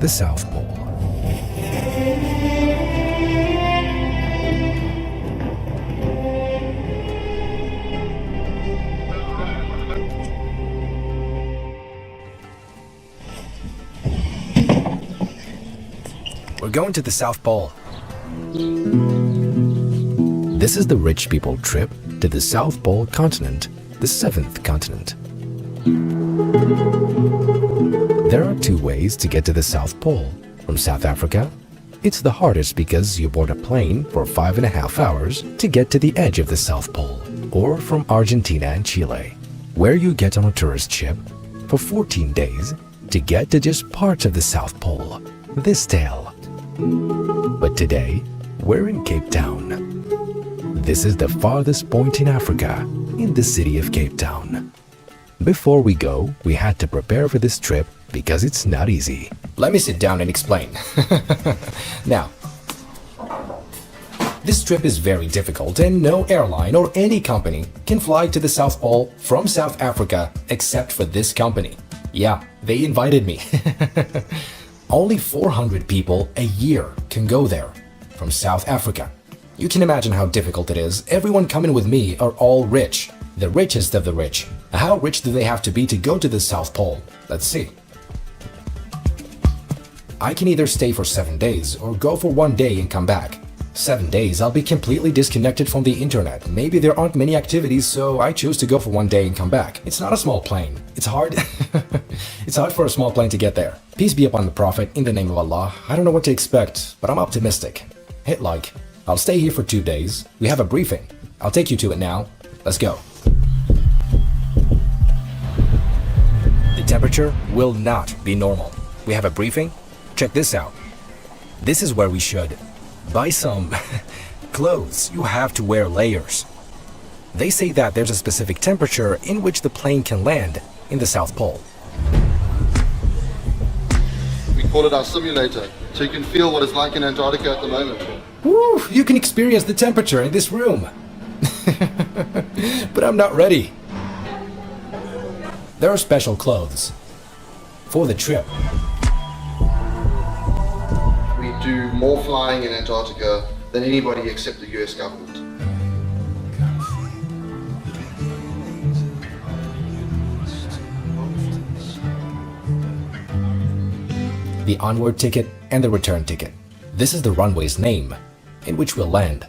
the South Pole. We're going to the South Pole. This is the rich people trip to the South Pole continent, the seventh continent. There are two ways to get to the South Pole. From South Africa, it's the hardest because you board a plane for 5.5 hours to get to the edge of the South Pole. Or from Argentina and Chile, where you get on a tourist ship for 14 days to get to just parts of the South Pole. This tale. But today, we're in Cape Town. This is the farthest point in Africa, in the city of Cape Town. Before we go, we had to prepare for this trip because it's not easy. Let me sit down and explain. Now, this trip is very difficult and no airline or any company can fly to the South Pole from South Africa except for this company. Yeah, they invited me. Only 400 people a year can go there from South Africa. You can imagine how difficult it is. Everyone coming with me are all rich. The richest of the rich. How rich do they have to be to go to the South Pole? Let's see. I can either stay for 7 days or go for 1 day and come back. 7 days, I'll be completely disconnected from the internet. Maybe there aren't many activities, so I choose to go for 1 day and come back. It's not a small plane. It's hard. It's hard for a small plane to get there. Peace be upon the Prophet, in the name of Allah. I don't know what to expect, but I'm optimistic. Hit like. I'll stay here for 2 days. We have a briefing. I'll take you to it now. Let's go. The temperature will not be normal. We have a briefing. Check this out. This is where we should buy some clothes. You have to wear layers. They say that there's a specific temperature in which the plane can land in the South Pole. We call it our simulator, so you can feel what it's like in Antarctica at the moment. Woo! You can experience the temperature in this room. But I'm not ready. There are special clothes for the trip. We do more flying in Antarctica than anybody except the US government. The onward ticket and the return ticket. This is the runway's name, in which we'll land.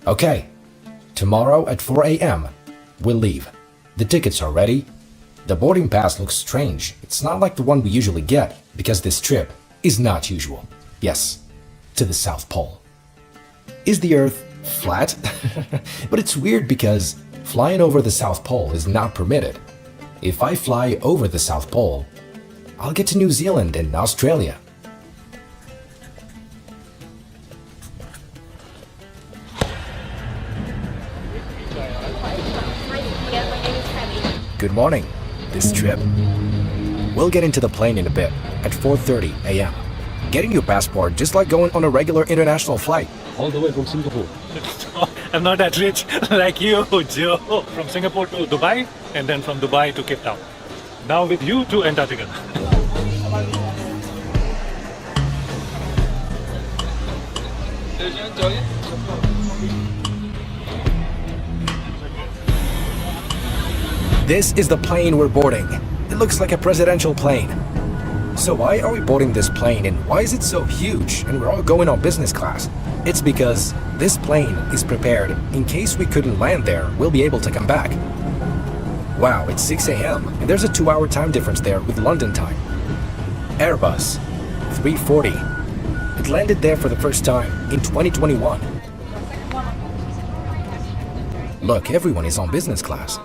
Okay, tomorrow at 4 a.m. we'll leave. The tickets are ready. The boarding pass looks strange. It's not like the one we usually get, because this trip is not usual. Yes, to the South Pole. Is the Earth flat? But it's weird because flying over the South Pole is not permitted. If I fly over the South Pole, I'll get to New Zealand and Australia. Good morning. This trip. We'll get into the plane in a bit at 4:30 a.m. Getting your passport just like going on a regular international flight. All the way from Singapore. I'm not that rich like you, Joe. From Singapore to Dubai and then from Dubai to Cape Town. Now with you to Antarctica. Did you enjoy it? This is the plane we're boarding. It looks like a presidential plane. So why are we boarding this plane and why is it so huge and we're all going on business class? It's because this plane is prepared in case we couldn't land there, we'll be able to come back. Wow, it's 6 a.m. and there's a 2-hour time difference there with London time. Airbus A340. It landed there for the first time in 2021. Look, everyone is on business class.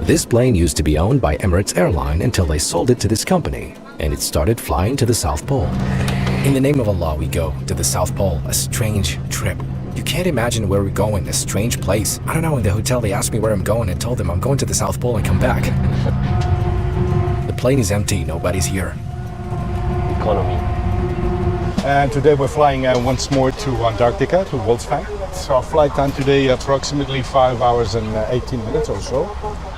This plane used to be owned by Emirates Airline until they sold it to this company, and it started flying to the South Pole. In the name of Allah, we go to the South Pole, a strange trip. You can't imagine where we're going, a strange place. I don't know, in the hotel they asked me where I'm going and told them I'm going to the South Pole and come back. The plane is empty, nobody's here. Economy. And today we're flying once more to Antarctica, to Fang. So our flight time today approximately 5 hours and 18 minutes or so.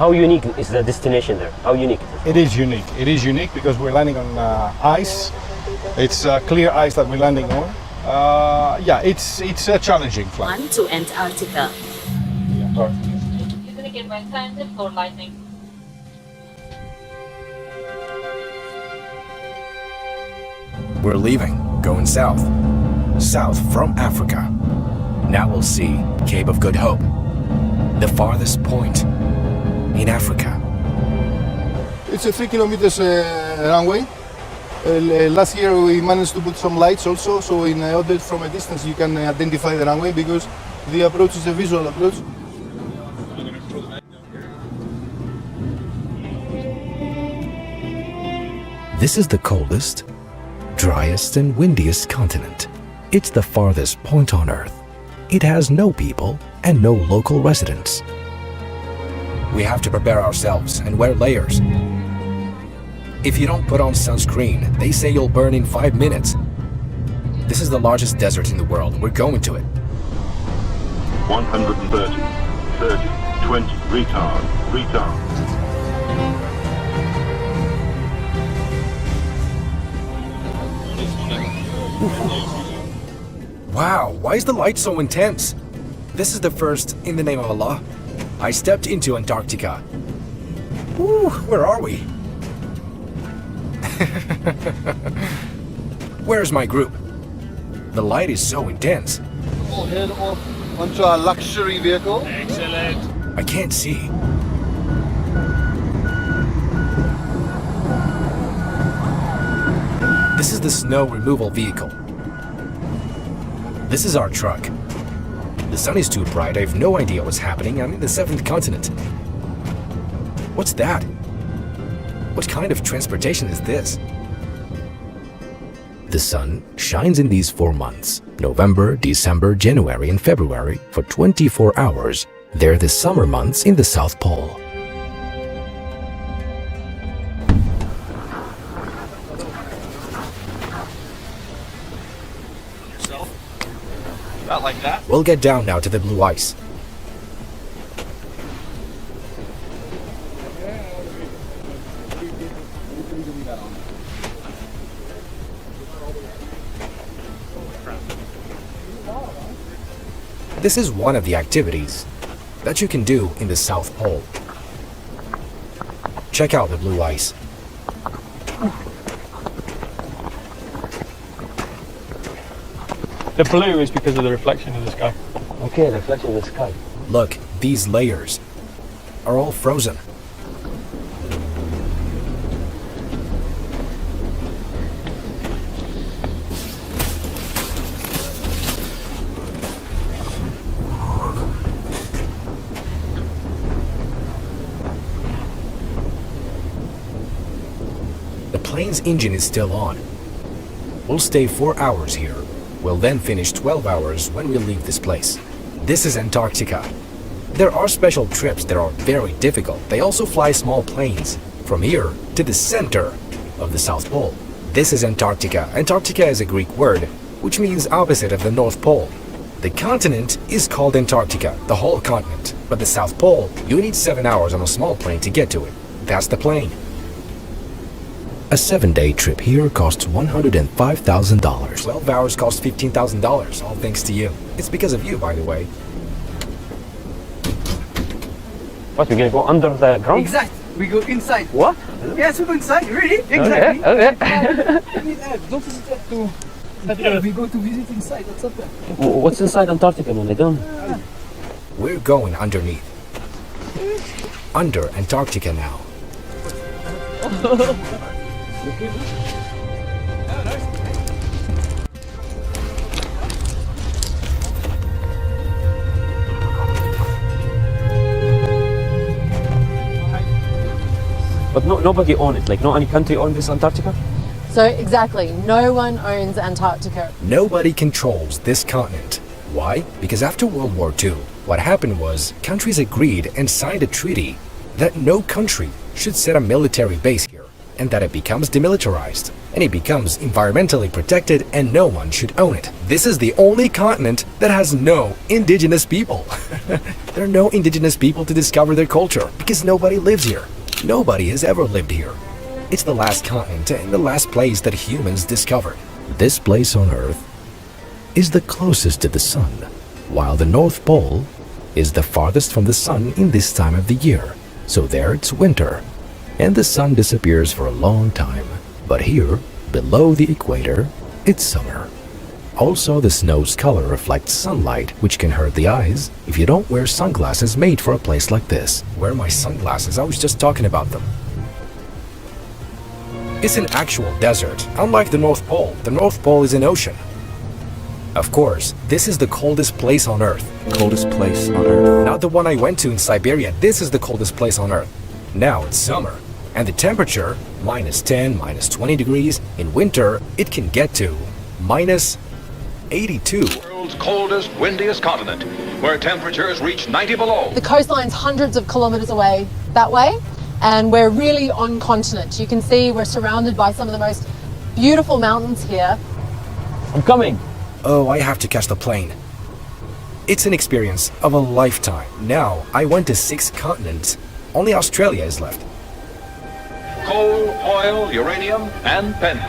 How unique is the destination there? How unique? It is unique. It is unique because we're landing on ice. It's clear ice that we're landing on. Yeah, it's a challenging flight. On to Antarctica. You're gonna get wet sanded or lightning? We're leaving, going south. South from Africa. Now we'll see Cape of Good Hope, the farthest point in Africa. It's a 3 kilometers runway. Last year we managed to put some lights also, so in order from a distance you can identify the runway because the approach is a visual approach. This is the coldest, driest and windiest continent. It's the farthest point on Earth. It has no people and no local residents. We have to prepare ourselves and wear layers. If you don't put on sunscreen, they say you'll burn in 5 minutes. This is the largest desert in the world. We're going to it. 130, 30, 20, retard, retard. Wow, why is the light so intense? This is the first, in the name of Allah, I stepped into Antarctica. Ooh, where are we? Where's my group? The light is so intense. We'll head off onto our luxury vehicle. Excellent. I can't see. This is the snow removal vehicle. This is our truck. The sun is too bright, I have no idea what's happening. I'm in the 7th continent. What's that? What kind of transportation is this? The sun shines in these 4 months, November, December, January and February, for 24 hours. They're the summer months in the South Pole. Not like that. We'll get down now to the blue ice. This is one of the activities that you can do in the South Pole. Check out the blue ice. The blue is because of the reflection of the sky. Okay, the reflection of the sky. Look, these layers are all frozen. The plane's engine is still on. We'll stay 4 hours here. We'll then finish 12 hours when we leave this place. This is Antarctica. There are special trips that are very difficult. They also fly small planes from here to the center of the South Pole. This is Antarctica. Antarctica is a Greek word, which means opposite of the North Pole. The continent is called Antarctica, the whole continent. But the South Pole, you need 7 hours on a small plane to get to it. That's the plane. A 7-day trip here costs $105,000. 12 hours cost $15,000, all thanks to you. It's because of you, by the way. What, we're gonna go under the ground? Exactly. We go inside. What? Yes, we go inside. Really? Exactly. Okay. Don't visit that to. We go to visit inside. What's up there? What's inside Antarctica, man? I don't. We're going underneath. Under Antarctica now. But nobody owns it. Like, no any country owns this Antarctica. So exactly, no one owns Antarctica. Nobody controls this continent. Why? Because after World War II, what happened was countries agreed and signed a treaty that no country should set a military base here and that it becomes demilitarized. and it becomes environmentally protected and no one should own it. This is the only continent that has no indigenous people. There are no indigenous people to discover their culture because nobody lives here. Nobody has ever lived here. It's the last continent and the last place that humans discovered. This place on Earth is the closest to the sun, while the North Pole is the farthest from the sun in this time of the year. So there it's winter, and the sun disappears for a long time. But here, below the equator, it's summer. Also, the snow's color reflects sunlight, which can hurt the eyes if you don't wear sunglasses made for a place like this. Where are my sunglasses? I was just talking about them. It's an actual desert. Unlike the North Pole is an ocean. Of course, this is the coldest place on Earth. Coldest place on Earth. Not the one I went to in Siberia. This is the coldest place on Earth. Now it's summer, and the temperature, -10, -20 degrees. In winter, it can get to -82. World's coldest, windiest continent, where temperatures reach 90 below. The coastline's hundreds of kilometers away that way, and we're really on continent. You can see we're surrounded by some of the most beautiful mountains here. I'm coming. Oh, I have to catch the plane. It's an experience of a lifetime. Now, I went to 6 continents. Only Australia is left. Coal, oil, uranium, and pen.